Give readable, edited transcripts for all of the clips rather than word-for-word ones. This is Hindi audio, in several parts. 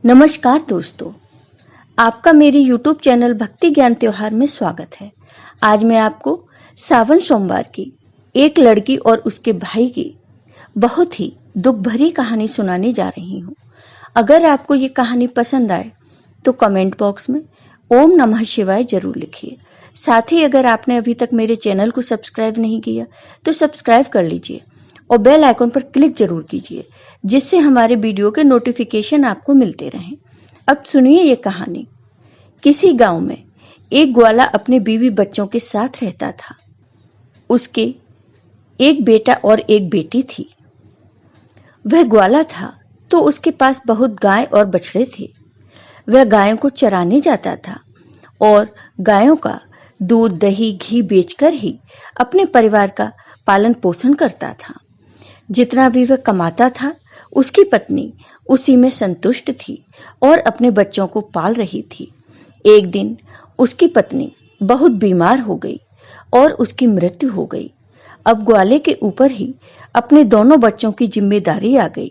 नमस्कार दोस्तों, आपका मेरे YouTube चैनल भक्ति ज्ञान त्योहार में स्वागत है। आज मैं आपको सावन सोमवार की एक लड़की और उसके भाई की बहुत ही दुख भरी कहानी सुनाने जा रही हूँ। अगर आपको ये कहानी पसंद आए तो कमेंट बॉक्स में ओम नमः शिवाय जरूर लिखिए। साथ ही अगर आपने अभी तक मेरे चैनल को सब्सक्राइब नहीं किया तो सब्सक्राइब कर लीजिए और बेल आइकन पर क्लिक जरूर कीजिए, जिससे हमारे वीडियो के नोटिफिकेशन आपको मिलते रहें। अब सुनिए ये कहानी। किसी गांव में एक ग्वाला अपने बीवी बच्चों के साथ रहता था। उसके एक बेटा और एक बेटी थी। वह ग्वाला था तो उसके पास बहुत गाय और बछड़े थे। वह गायों को चराने जाता था और गायों का दूध, दही, घी बेचकर ही अपने परिवार का पालन पोषण करता था। जितना भी वह कमाता था, उसकी पत्नी उसी में संतुष्ट थी और अपने बच्चों को पाल रही थी। एक दिन उसकी पत्नी बहुत बीमार हो गई और उसकी मृत्यु हो गई। अब ग्वाले के ऊपर ही अपने दोनों बच्चों की जिम्मेदारी आ गई।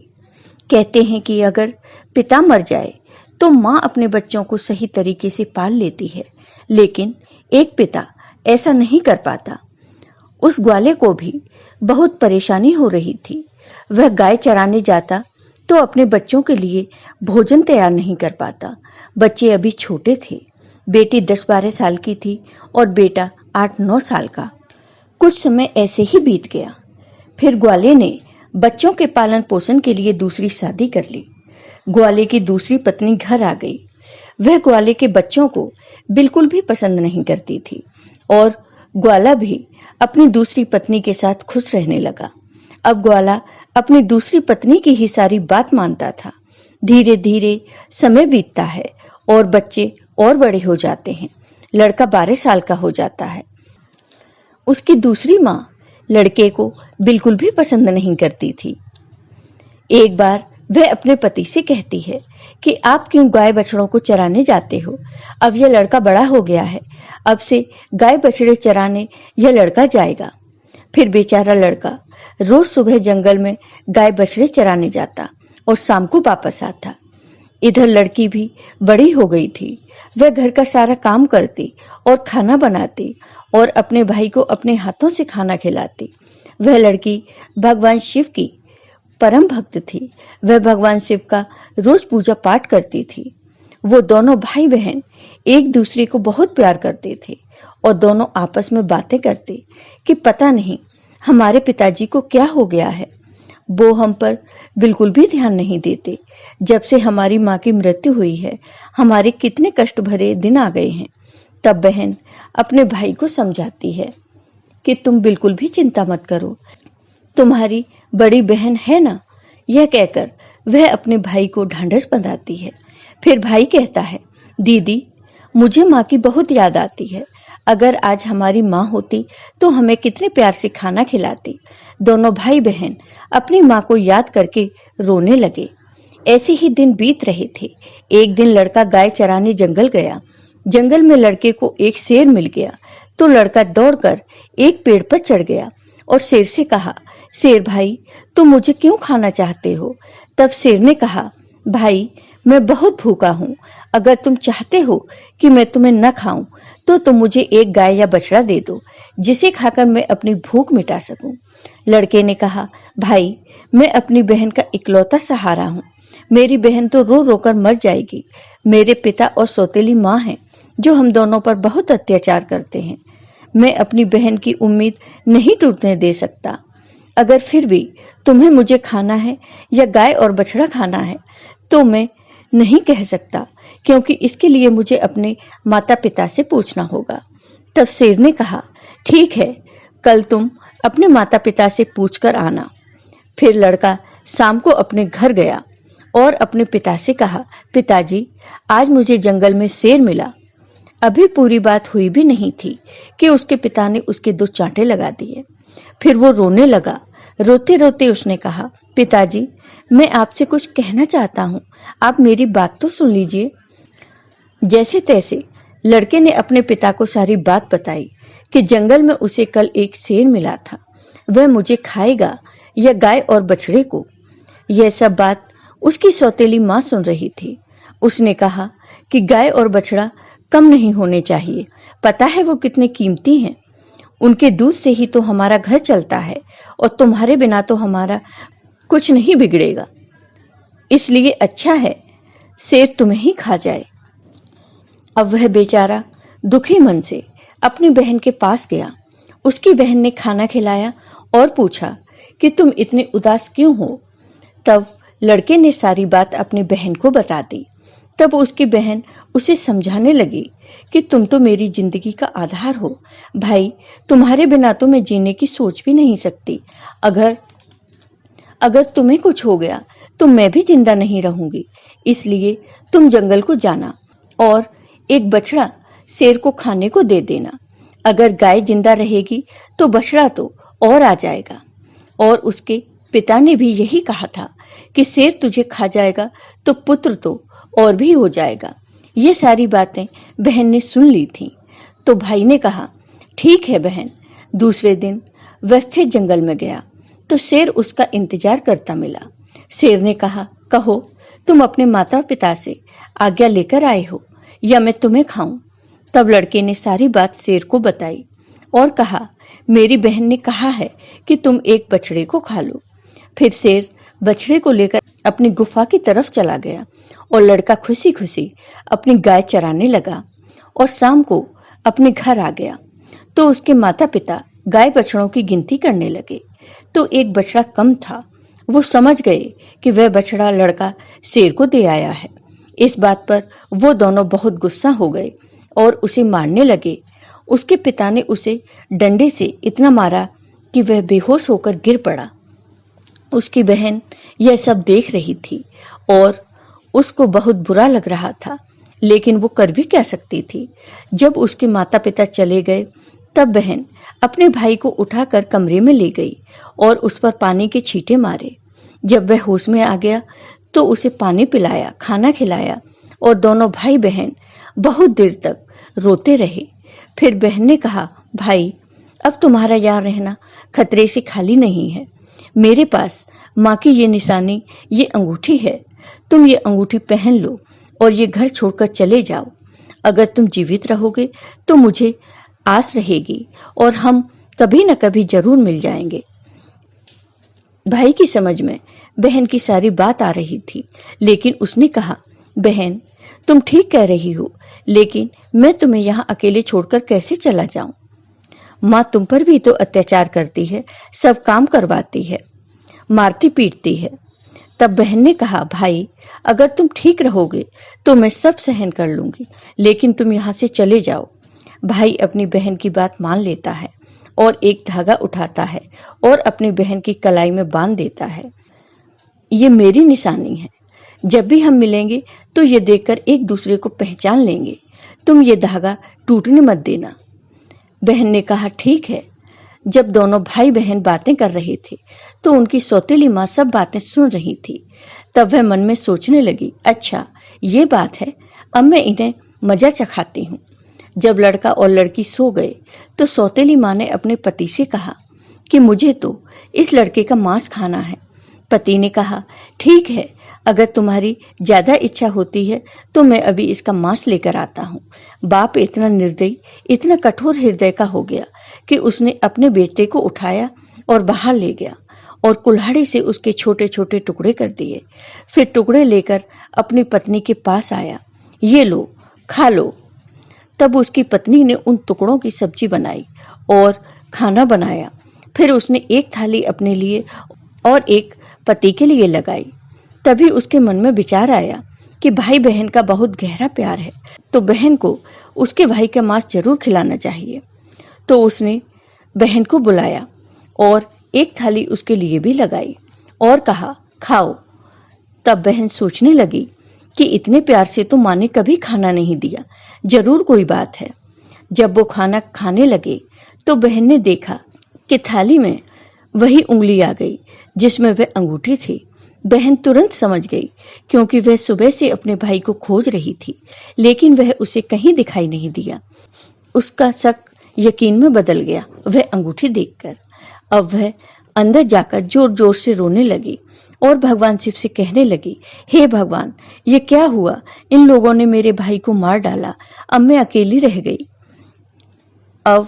कहते हैं कि अगर पिता मर जाए तो माँ अपने बच्चों को सही तरीके से पाल लेती है, लेकिन एक पिता ऐसा नहीं कर पाता। उस ग्वाले को भी बहुत परेशानी हो रही थी। वह गाय चराने जाता तो अपने बच्चों के लिए भोजन तैयार नहीं कर पाता। बच्चे अभी छोटे थे। बेटी 10-12 साल की थी और बेटा 8-9 साल का। कुछ समय ऐसे ही बीत गया। फिर ग्वाले ने बच्चों के पालन पोषण के लिए दूसरी शादी कर ली। ग्वाले की दूसरी पत्नी घर आ गई। वह ग्वाले के बच्चों को बिल्कुल भी पसंद नहीं करती थी और ग्वाला भी अपनी दूसरी पत्नी के साथ खुश रहने लगा। अब ग्वाला अपनी दूसरी पत्नी की ही सारी बात मानता था। धीरे धीरे समय बीतता है और बच्चे और बड़े हो जाते हैं। लड़का 12 साल का हो जाता है। उसकी दूसरी माँ लड़के को बिल्कुल भी पसंद नहीं करती थी। एक बार वह अपने पति से कहती है कि आप क्यों गाय बछड़ों को चराने जाते हो? अब यह लड़का बड़ा हो गया है, अब से गाय बछड़े चराने यह लड़का जाएगा। फिर बेचारा लड़का रोज सुबह जंगल में गाय बछड़े चराने जाता और शाम को वापस आता। इधर लड़की भी बड़ी हो गई थी। वह घर का सारा काम करती और खाना बनाती और अपने भाई को अपने हाथों से खाना खिलाती। वह लड़की भगवान शिव की परम भक्त थी। वह भगवान शिव का रोज पूजा पाठ करती थी। वो दोनों भाई बहन एक दूसरे को बहुत प्यार करते थे और दोनों आपस में बातें करते कि पता नहीं हमारे पिताजी को क्या हो गया है। वो हम पर बिल्कुल भी ध्यान नहीं देते। जब से हमारी माँ की मृत्यु हुई है, हमारे कितने कष्ट भरे दिन आ गए हैं। तब बहन अपने भाई को समझाती है कि तुम बिल्कुल भी चिंता मत करो, तुम्हारी बड़ी बहन है ना। यह कहकर वह अपने भाई को ढांढस बंधाती है। फिर भाई कहता है, दीदी मुझे माँ की बहुत याद आती है। अगर आज हमारी माँ होती तो हमें कितने प्यार से खाना खिलाती। दोनों भाई बहन अपनी माँ को याद करके रोने लगे। ऐसे ही दिन बीत रहे थे। एक दिन लड़का गाय चराने जंगल गया। जंगल में लड़के को एक शेर मिल गया तो लड़का दौड़कर एक पेड़ पर चढ़ गया और शेर से कहा, शेर भाई तुम मुझे क्यों खाना चाहते हो? तब शेर ने कहा, भाई मैं बहुत भूखा हूँ। अगर तुम चाहते हो कि मैं तुम्हें न खाऊं तो तुम मुझे एक गाय या बछड़ा दे दो, जिसे खाकर मैं अपनी भूख मिटा सकूं। लड़के ने कहा, भाई मैं अपनी बहन का इकलौता सहारा हूँ। मेरी बहन तो रो रो कर मर जाएगी। मेरे पिता और सौतेली माँ हैं जो हम दोनों पर बहुत अत्याचार करते हैं। मैं अपनी बहन की उम्मीद नहीं टूटने दे सकता। अगर फिर भी तुम्हें मुझे खाना है या गाय और बछड़ा खाना है तो मैं नहीं कह सकता, क्योंकि इसके लिए मुझे अपने माता पिता से पूछना होगा। तब शेर ने कहा, ठीक है, कल तुम अपने माता पिता से पूछकर आना। फिर लड़का शाम को अपने घर गया और अपने पिता से कहा, पिताजी आज मुझे जंगल में शेर मिला। अभी पूरी बात हुई भी नहीं थी कि उसके पिता ने उसके 2 चांटे लगा दिए। फिर वो रोने लगा। रोते रोते उसने कहा, पिताजी मैं आपसे कुछ कहना चाहता हूँ, आप मेरी बात तो सुन लीजिए। जैसे तैसे लड़के ने अपने पिता को सारी बात बताई कि जंगल में उसे कल एक शेर मिला था, वह मुझे खाएगा या गाय और बछड़े को। यह सब बात उसकी सौतेली माँ सुन रही थी। उसने कहा कि गाय और बछड़ा कम नहीं होने चाहिए। पता है वो कितने कीमती हैं। उनके दूध से ही तो हमारा घर चलता है और तुम्हारे बिना तो हमारा कुछ नहीं बिगड़ेगा। इसलिए अच्छा है शेर तुम्हें ही खा जाए। अब वह बेचारा दुखी मन से अपनी बहन के पास गया। उसकी बहन ने खाना खिलाया और पूछा कि तुम इतने उदास क्यों हो। तब लड़के ने सारी बात अपनी बहन को बता दी। तब उसकी बहन उसे समझाने लगी कि तुम तो मेरी जिंदगी का आधार हो भाई, तुम्हारे बिना तो मैं जीने की सोच भी नहीं सकती। अगर अगर तुम्हें कुछ हो गया तो मैं भी जिंदा नहीं रहूंगी। इसलिए तुम जंगल को जाना और एक बछड़ा शेर को खाने को दे देना। अगर गाय जिंदा रहेगी तो बछड़ा तो और आ जाएगा। और उसके पिता ने भी यही कहा था कि शेर तुझे खा जाएगा तो पुत्र तो और भी हो जाएगा। ये सारी बातें बहन ने सुन ली थीं। तो भाई ने कहा, ठीक है बहन। दूसरे दिन वह फिर जंगल में गया तो शेर उसका इंतजार करता मिला। शेर ने कहा, कहो तुम अपने माता पिता से आज्ञा लेकर आए हो या मैं तुम्हें खाऊं। तब लड़के ने सारी बात शेर को बताई और कहा, मेरी बहन ने कहा है कि तुम एक बछड़े को खा लो। फिर शेर बछड़े को लेकर अपनी गुफा की तरफ चला गया और लड़का खुशी खुशी अपनी गाय चराने लगा और शाम को अपने घर आ गया। तो उसके माता पिता गाय बछड़ों की गिनती करने लगे तो एक बछड़ा कम था। वो समझ गए कि वह बछड़ा लड़का शेर को दे आया है। इस बात पर वो दोनों बहुत गुस्सा हो गए और उसे मारने लगे। उसके पिता ने उसे डंडे से इतना मारा कि वह बेहोश होकर गिर पड़ा। उसकी बहन यह सब देख रही थी और उसको बहुत बुरा लग रहा था, लेकिन वो कर भी क्या सकती थी। जब उसके माता पिता चले गए तब बहन अपने भाई को उठाकर कमरे में ले गई और उस पर पानी के छींटे मारे। जब वह होश में आ गया तो उसे पानी पिलाया, खाना खिलाया और दोनों भाई बहन बहुत देर तक रोते रहे। फिर बहन ने कहा, भाई अब तुम्हारा यहाँ रहना खतरे से खाली नहीं है। मेरे पास माँ की ये निशानी, ये अंगूठी है। तुम ये अंगूठी पहन लो और ये घर छोड़कर चले जाओ। अगर तुम जीवित रहोगे तो मुझे आस रहेगी और हम कभी न कभी जरूर मिल जाएंगे। भाई की समझ में बहन की सारी बात आ रही थी, लेकिन उसने कहा, बहन तुम ठीक कह रही हो, लेकिन मैं तुम्हें यहाँ अकेले छोड़कर कैसे चला जाऊं। माँ तुम पर भी तो अत्याचार करती है, सब काम करवाती है, मारती पीटती है। तब बहन ने कहा, भाई अगर तुम ठीक रहोगे तो मैं सब सहन कर लूंगी, लेकिन तुम यहाँ से चले जाओ। भाई अपनी बहन की बात मान लेता है और एक धागा उठाता है और अपनी बहन की कलाई में बांध देता है। ये मेरी निशानी है, जब भी हम मिलेंगे तो ये देखकर एक दूसरे को पहचान लेंगे। तुम ये धागा टूटने मत देना। बहन ने कहा, ठीक है। जब दोनों भाई बहन बातें कर रहे थे तो उनकी सौतेली माँ सब बातें सुन रही थी। तब वह मन में सोचने लगी, अच्छा ये बात है, अब मैं इन्हें मजा चखाती हूँ। जब लड़का और लड़की सो गए तो सौतेली माँ ने अपने पति से कहा कि मुझे तो इस लड़के का मांस खाना है। पति ने कहा, ठीक है, अगर तुम्हारी ज्यादा इच्छा होती है तो मैं अभी इसका मांस लेकर आता हूँ। बाप इतना निर्दयी, इतना कठोर हृदय का हो गया कि उसने अपने बेटे को उठाया और बाहर ले गया और कुल्हाड़ी से उसके छोटे छोटे टुकड़े कर दिए। फिर टुकड़े लेकर अपनी पत्नी के पास आया, ये लो खा लो। तब उसकी पत्नी ने उन टुकड़ों की सब्जी बनाई और खाना बनाया। फिर उसने एक थाली अपने लिए और एक पति के लिए लगाई। तभी उसके मन में विचार आया कि भाई बहन का बहुत गहरा प्यार है, तो बहन को उसके भाई का मांस जरूर खिलाना चाहिए। तो उसने बहन को बुलाया और एक थाली उसके लिए भी लगाई और कहा, खाओ। तब बहन सोचने लगी कि इतने प्यार से तो माँ ने कभी खाना नहीं दिया, जरूर कोई बात है। जब वो खाना खाने लगे तो बहन ने देखा कि थाली में वही उंगली आ गई जिसमें वह अंगूठी थी। बहन तुरंत समझ गई, क्योंकि वह सुबह से अपने भाई को खोज रही थी, लेकिन वह उसे कहीं दिखाई नहीं दिया। उसका शक यकीन में बदल गया वह अंगूठी देखकर। अब वह अंदर जाकर जोर जोर से रोने लगी और भगवान शिव से कहने लगी, हे भगवान, ये क्या हुआ? इन लोगों ने मेरे भाई को मार डाला। अब मैं अकेली रह गई। अब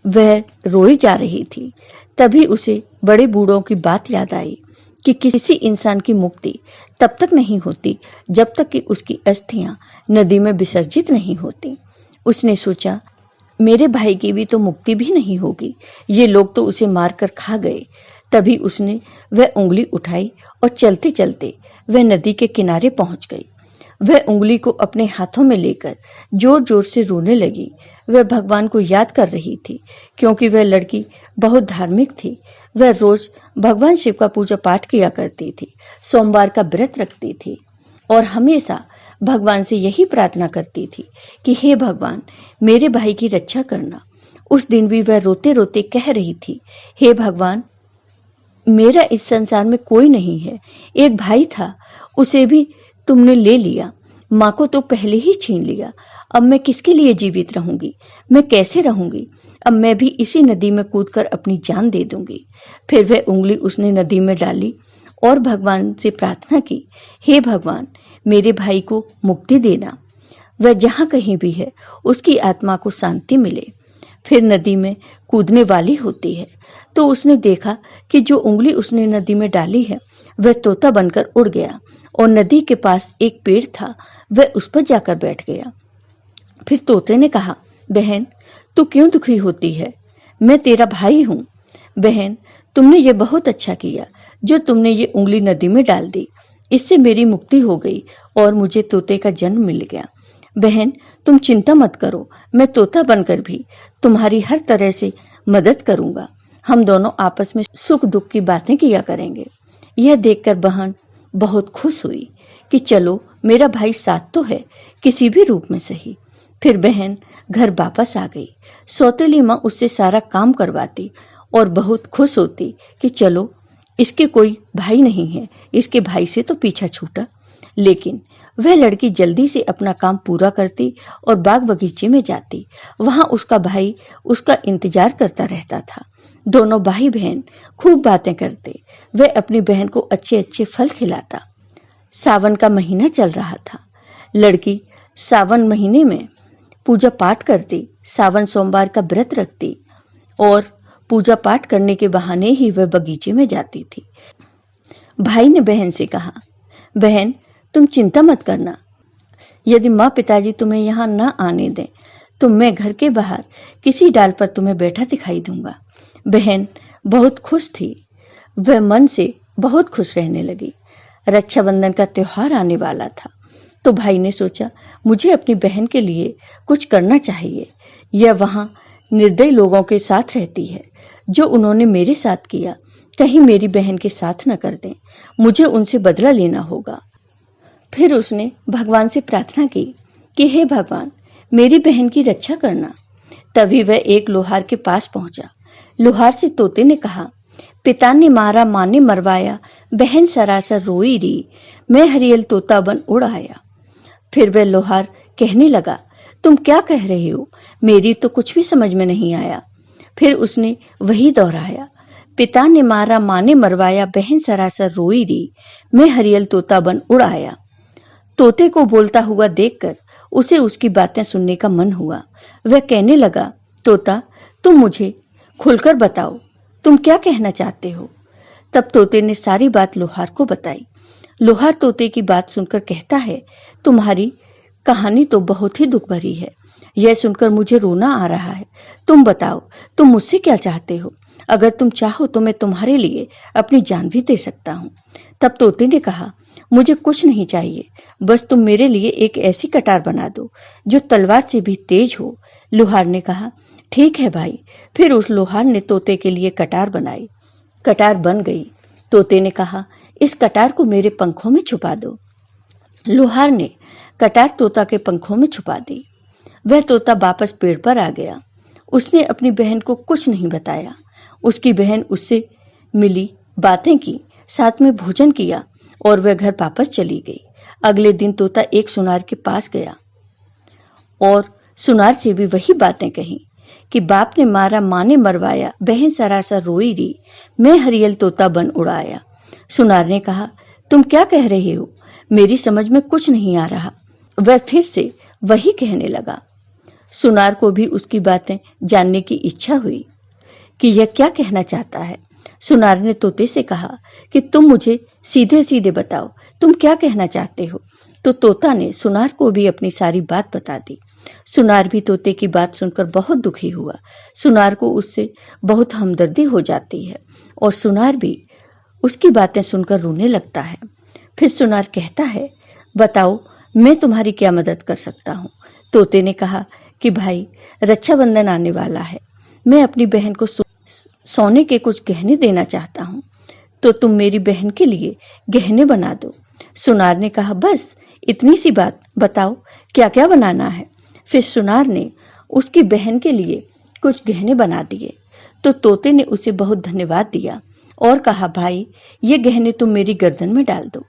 वह रोई जा रही थी। तभी उसे बड़े बूढ़ों की बात याद आई कि किसी इंसान की मुक्ति तब तक नहीं होती जब तक कि उसकी अस्थियां नदी में विसर्जित नहीं होती। उसने सोचा, मेरे भाई की भी तो मुक्ति भी नहीं होगी, ये लोग तो उसे मारकर खा गए। तभी उसने वह उंगली उठाई और चलते चलते वह नदी के किनारे पहुंच गई। वह उंगली को अपने हाथों में लेकर जोर जोर से रोने लगी। वह भगवान को याद कर रही थी, क्योंकि वह लड़की बहुत धार्मिक थी। वह रोज भगवान शिव का पूजा पाठ किया करती थी, सोमवार का व्रत रखती थी और हमेशा भगवान से यही प्रार्थना करती थी कि हे भगवान, मेरे भाई की रक्षा करना। उस दिन भी वह रोते रोते कह रही थी, हे भगवान, मेरा इस संसार में कोई नहीं है। एक भाई था, उसे भी तुमने ले लिया। माँ को तो पहले ही छीन लिया। अब मैं किसके लिए जीवित रहूंगी? मैं कैसे रहूंगी? अब मैं भी इसी नदी में कूदकर अपनी जान दे दूंगी। फिर वह उंगली उसने नदी में डाली और भगवान से प्रार्थना की, हे भगवान, मेरे भाई को मुक्ति देना। वह जहां कहीं भी है, उसकी आत्मा को शांति मिले। फिर नदी में कूदने वाली होती है तो उसने देखा कि जो उंगली उसने नदी में डाली है वह तोता बनकर उड़ गया और नदी के पास एक पेड़ था, वह उस पर जाकर बैठ गया। फिर तोते ने कहा, बहन, तू क्यों दुखी होती है? मैं तेरा भाई हूं। बहन, तुमने ये बहुत अच्छा किया जो तुमने ये उंगली नदी में डाल दी। इससे मेरी मुक्ति हो गई और मुझे तोते का जन्म मिल गया। बहन, तुम चिंता मत करो, मैं तोता बनकर भी तुम्हारी हर तरह से मदद करूंगा। हम दोनों आपस में सुख दुख की बातें किया करेंगे। यह देखकर बहन बहुत खुश हुई कि चलो, मेरा भाई साथ तो है, किसी भी रूप में सही। फिर बहन घर वापस आ गई। सौतेली माँ उससे सारा काम करवाती और बहुत खुश होती कि चलो, इसके कोई भाई नहीं है, इसके भाई से तो पीछा छूटा। लेकिन वह लड़की जल्दी से अपना काम पूरा करती और बाग बगीचे में जाती। वहां उसका भाई उसका इंतजार करता रहता था। दोनों भाई बहन खूब बातें करते। वह अपनी बहन को अच्छे अच्छे फल खिलाता। सावन का महीना चल रहा था। लड़की सावन महीने में पूजा पाठ करती, सावन सोमवार का व्रत रखती और पूजा पाठ करने के बहाने ही वह बगीचे में जाती थी। भाई ने बहन से कहा, बहन, तुम चिंता मत करना। यदि माँ पिताजी तुम्हें यहाँ न आने दें तो मैं घर के बाहर किसी डाल पर तुम्हें बैठा दिखाई दूंगा। बहन बहुत खुश थी। वह मन से बहुत खुश रहने लगी। रक्षाबंधन का त्योहार आने वाला था तो भाई ने सोचा, मुझे अपनी बहन के लिए कुछ करना चाहिए। यह वहां निर्दयी लोगों के साथ रहती है। जो उन्होंने मेरे साथ किया, कहीं मेरी बहन के साथ न कर दें। मुझे उनसे बदला लेना होगा। फिर उसने भगवान से प्रार्थना की कि हे भगवान, मेरी बहन की रक्षा करना। तभी वह एक लोहार के पास पहुंचा। लोहार से तोते ने कहा, पिता ने मारा, माँ ने मरवाया, बहन सरासर रोई री, मैं हरियल तोता बन उड़ आया। फिर वह लोहार कहने लगा, तुम क्या कह रहे हो? मेरी तो कुछ भी समझ में नहीं आया। फिर उसने वही दोहराया, पिता ने मारा, माँ ने मरवाया, बहन सरासर रोई री, मैं हरियल तोता बन उड़ आया। तोते को बोलता हुआ देखकर उसे उसकी बातें सुनने का मन हुआ। वह कहने लगा, तोता, तुम मुझे खुलकर बताओ, तुम क्या कहना चाहते हो? तब तोते ने सारी बात लोहार को बताई। लोहार तोते की बात सुनकर कहता है, तुम्हारी कहानी तो बहुत ही दुख भरी है। यह सुनकर मुझे रोना आ रहा है। तुम बताओ, तुम मुझसे क्या चाहते हो? अगर तुम चाहो तो मैं तुम्हारे लिए अपनी जान भी दे सकता हूँ। तब तोते ने कहा, मुझे कुछ नहीं चाहिए, बस तुम मेरे लिए एक ऐसी कटार बना दो जो तलवार से भी तेज हो। लोहार ने कहा, ठीक है भाई। फिर उस लोहार ने तोते के लिए कटार बनाई। कटार बन गई। तोते ने कहा, इस कटार को मेरे पंखों में छुपा दो। लोहार ने कटार तोता के पंखों में छुपा दी। वह तोता वापस पेड़ पर आ गया। उसने अपनी बहन को कुछ नहीं बताया। उसकी बहन उससे मिली, बातें की, साथ में भोजन किया और वह घर वापस चली गई। अगले दिन तोता एक सुनार के पास गया और सुनार से भी वही बातें कही कि बाप ने मारा, माँ ने मरवाया, बहन सरासर रोई री, मैं हरियल तोता बन उड़ाया। सुनार ने कहा, तुम क्या कह रहे हो? मेरी समझ में कुछ नहीं आ रहा। वह फिर से वही कहने लगा। सुनार को भी उसकी बातें जानने की इच्छा हुई कि यह क्या कहना चाहता है। सुनार ने तोते से कहा कि तुम मुझे सीधे सीधे बताओ, तुम क्या कहना चाहते हो? तो तोता ने सुनार को भी अपनी सारी बात बता दी। सुनार भी तोते की बात सुनकर बहुत दुखी हुआ। सुनार को उससे बहुत हमदर्दी हो जाती है और सुनार भी उसकी बातें सुनकर रोने लगता है। फिर सुनार कहता है, बताओ मैं तुम्हारी क्या मदद कर सकता हूँ? तोते ने कहा कि भाई, रक्षाबंधन आने वाला है। मैं अपनी बहन को सोने के कुछ गहने देना चाहता हूँ, तो तुम मेरी बहन के लिए गहने बना दो। सुनार ने कहा, बस इतनी सी बात, बताओ क्या क्या बनाना है? फिर सुनार ने उसकी बहन के लिए कुछ गहने बना दिए। तो तोते ने उसे बहुत धन्यवाद दिया और कहा, भाई ये गहने तुम मेरी गर्दन में डाल दो।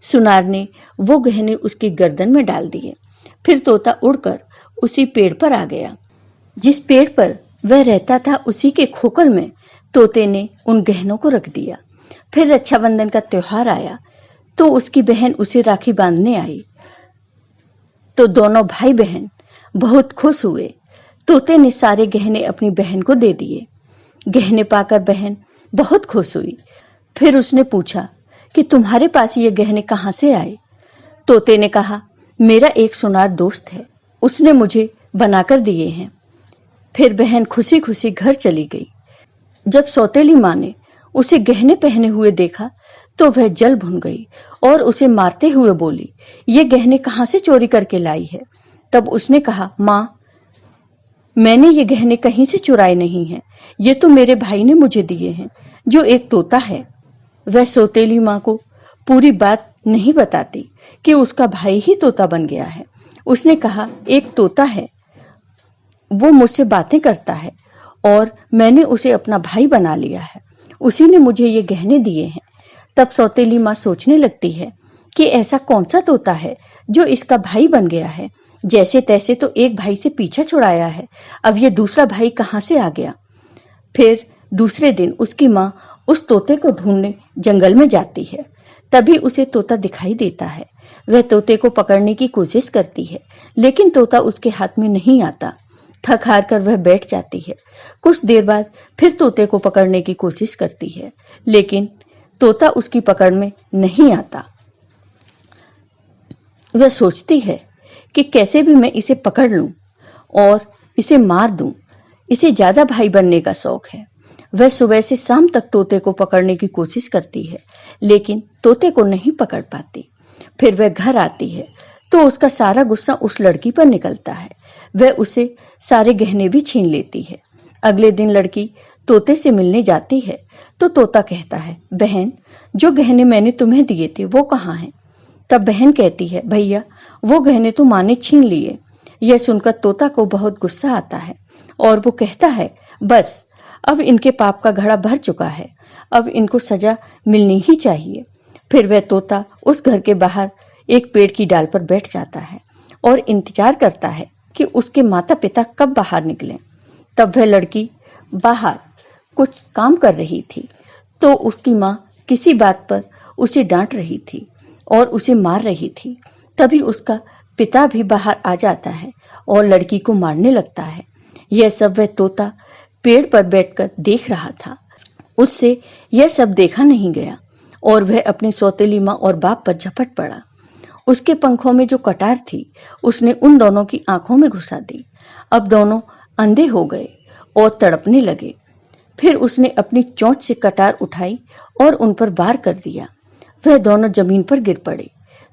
सुनार ने वो गहने उसकी गर्दन में डाल दिए। फिर तोता उड़कर उसी पेड़ पर आ गया। जिस पेड़ पर वह रहता था, उसी के खोखल में तोते ने उन गहनों को रख दिया। फिर रक्षाबंधन का त्योहार आया तो उसकी बहन उसे राखी बांधने आई। तो दोनों भाई बहन बहुत खुश हुए। तोते ने सारे गहने अपनी बहन को दे दिए। गहने पाकर बहन बहुत खुश हुई। फिर उसने पूछा कि तुम्हारे पास ये गहने कहाँ से आए? तोते ने कहा, मेरा एक सुनार दोस्त है, उसने मुझे बनाकर दिए हैं। फिर बहन खुशी खुशी घर चली गई। जब सौतेली माँ ने उसे गहने पहने हुए देखा तो वह जल भुन गई और उसे मारते हुए बोली, ये गहने कहाँ से चोरी करके लाई है? तब उसने कहा, माँ, मैंने ये गहने कहीं से चुराए नहीं हैं, ये तो मेरे भाई ने मुझे दिए हैं, जो एक तोता है। वह सौतेली माँ को पूरी बात नहीं बताती कि उसका भाई ही तोता बन गया है। उसने कहा, एक तोता है, वो मुझसे बातें करता है और मैंने उसे अपना भाई बना लिया है, उसी ने मुझे ये गहने दिए हैं। तब सौतेली माँ सोचने लगती है कि ऐसा कौन सा तोता है जो इसका भाई बन गया है। जैसे तैसे तो एक भाई से पीछा छुड़ाया है, अब ये दूसरा भाई कहाँ से आ गया? फिर दूसरे दिन उसकी माँ उस तोते को ढूंढने जंगल में जाती है। तभी उसे तोता दिखाई देता है। वह तोते को पकड़ने की कोशिश करती है, लेकिन तोता उसके हाथ में नहीं आता। थक हार कर वह बैठ जाती है। कुछ देर बाद फिर तोते को पकड़ने की कोशिश करती है, लेकिन तोता उसकी पकड़ में नहीं आता। वह सोचती है कि कैसे भी मैं इसे पकड़ लूं और इसे मार दूं। इसे ज्यादा भाई बनने का शौक है। वह सुबह से शाम तक तोते को पकड़ने की कोशिश करती है, लेकिन तोते को नहीं पकड़ पाती। फिर वह घर आती है तो उसका सारा गुस्सा उस लड़की पर निकलता है। वह उसे सारे गहने भी छीन लेती है। अगले दिन लड़की तोते से मिलने जाती है तो तोता कहता है, बहन, जो गहने मैंने तुम्हें दिए थे वो कहाँ हैं? तब बहन कहती है, भैया, वो गहने तो माँ ने छीन लिए। यह सुनकर तोता को बहुत गुस्सा आता है और वो कहता है, बस अब इनके पाप का घड़ा भर चुका है, अब इनको सजा मिलनी ही चाहिए। फिर वह तोता उस घर के बाहर एक पेड़ की डाल पर बैठ जाता है और इंतजार करता है कि उसके माता पिता कब बाहर निकलें। तब वह लड़की बाहर कुछ काम कर रही थी तो उसकी माँ किसी बात पर उसे डांट रही थी और उसे मार रही थी। तभी उसका पिता भी बाहर आ जाता है और लड़की को मारने लगता है। यह सब वह तोता पेड़ पर बैठकर देख रहा था। उससे यह सब देखा नहीं गया और वह अपनी सौतेली माँ और बाप पर झपट पड़ा। उसके पंखों में जो कटार थी उसने उन दोनों की आंखों में घुसा दी। अब दोनों अंधे हो गए और तड़पने लगे। फिर उसने अपनी चोंच से कटार उठाई और उन पर वार कर दिया। वह दोनों जमीन पर गिर पड़े।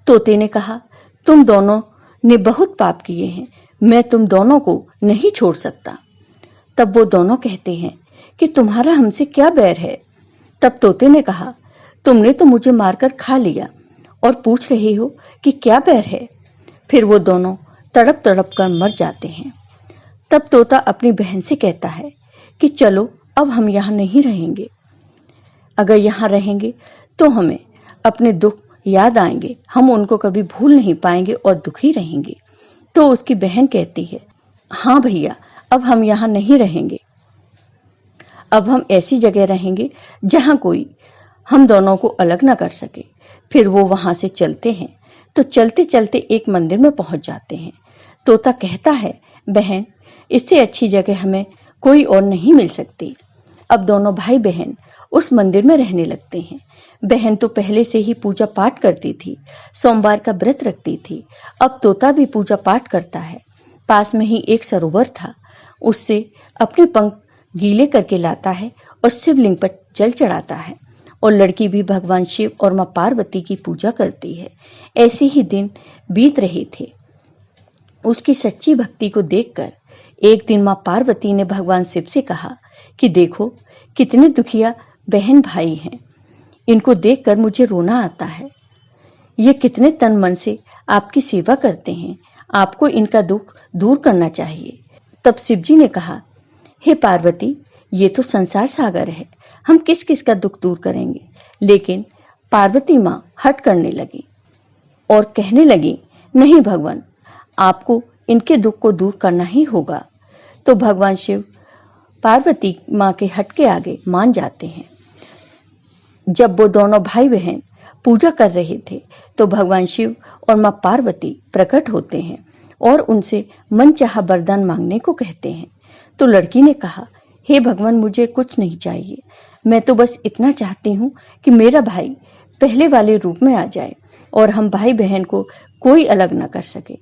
तोते ने कहा, तुम दोनों ने बहुत पाप किए हैं, मैं तुम दोनों को नहीं छोड़ सकता। तब वो दोनों कहते हैं कि तुम्हारा हमसे क्या बैर है? तब तोते ने कहा, तुमने तो मुझे मारकर खा लिया और पूछ रहे हो कि क्या बैर है? फिर वो दोनों तड़प तड़प कर मर जाते हैं। तब तोता अपनी बहन से कहता है कि चलो अब हम यहाँ नहीं रहेंगे। अगर यहाँ रहेंगे तो हमें अपने दुख याद आएंगे, हम उनको कभी भूल नहीं पाएंगे और दुखी रहेंगे। तो उसकी बहन कहती है, हाँ भैया, अब हम यहाँ नहीं रहेंगे। अब हम ऐसी जगह रहेंगे जहाँ कोई हम दोनों को अलग ना कर सके। फिर वो वहां से चलते हैं तो चलते चलते एक मंदिर में पहुंच जाते हैं। तोता कहता है, बहन, इससे अच्छी जगह हमें कोई और नहीं मिल सकती। अब दोनों भाई बहन उस मंदिर में रहने लगते हैं। बहन तो पहले से ही पूजा पाठ करती थी, सोमवार का व्रत रखती थी। अब तोता भी पूजा पाठ करता है। पास में ही एक सरोवर था, उससे अपने पंख गीले करके लाता है और शिवलिंग पर जल चढ़ाता है। और लड़की भी भगवान शिव और मां पार्वती की पूजा करती है। ऐसे ही दिन बीत रहे थे। उसकी सच्ची भक्ति को देखकर एक दिन मां पार्वती ने भगवान शिव से कहा कि देखो, कितने दुखिया बहन भाई हैं। इनको देखकर मुझे रोना आता है। ये कितने तन मन से आपकी सेवा करते हैं। आपको इनका दुख दूर करना चाहिए। तब शिव जी ने कहा, हे पार्वती, ये तो संसार सागर है, हम किस किस का दुख दूर करेंगे। लेकिन पार्वती माँ हट करने लगी और कहने लगी, नहीं भगवान, आपको इनके दुख को दूर करना ही होगा। तो भगवान शिव पार्वती माँ के हट के आगे मान जाते हैं। जब वो दोनों भाई बहन पूजा कर रहे थे तो भगवान शिव और माँ पार्वती प्रकट होते हैं और उनसे मनचाहा वरदान मांगने को कहते हैं। तो लड़की ने कहा, हे भगवान, मुझे कुछ नहीं चाहिए। मैं तो बस इतना चाहती हूँ कि मेरा भाई पहले वाले रूप में आ जाए और हम भाई बहन को कोई अलग न कर सके।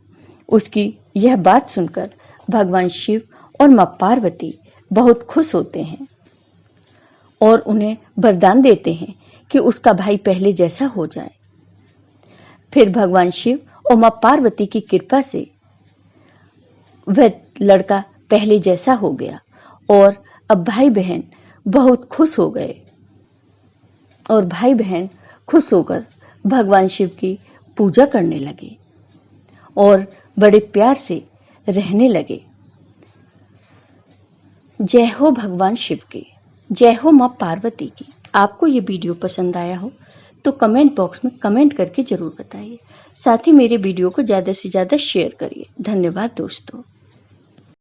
उसकी यह बात सुनकर भगवान शिव और माँ पार्वती बहुत खुश होते हैं और उन्हें वरदान देते हैं कि उसका भाई पहले जैसा हो जाए। फिर भगवान शिव और माँ पार्वती की कृपा से वह लड़का पहले जैसा हो गया और अब भाई बहन बहुत खुश हो गए और भाई बहन खुश होकर भगवान शिव की पूजा करने लगे और बड़े प्यार से रहने लगे। जय हो भगवान शिव की, जय हो माँ पार्वती की। आपको ये वीडियो पसंद आया हो तो कमेंट बॉक्स में कमेंट करके जरूर बताइए। साथ ही मेरे वीडियो को ज़्यादा से ज़्यादा शेयर करिए। धन्यवाद दोस्तों।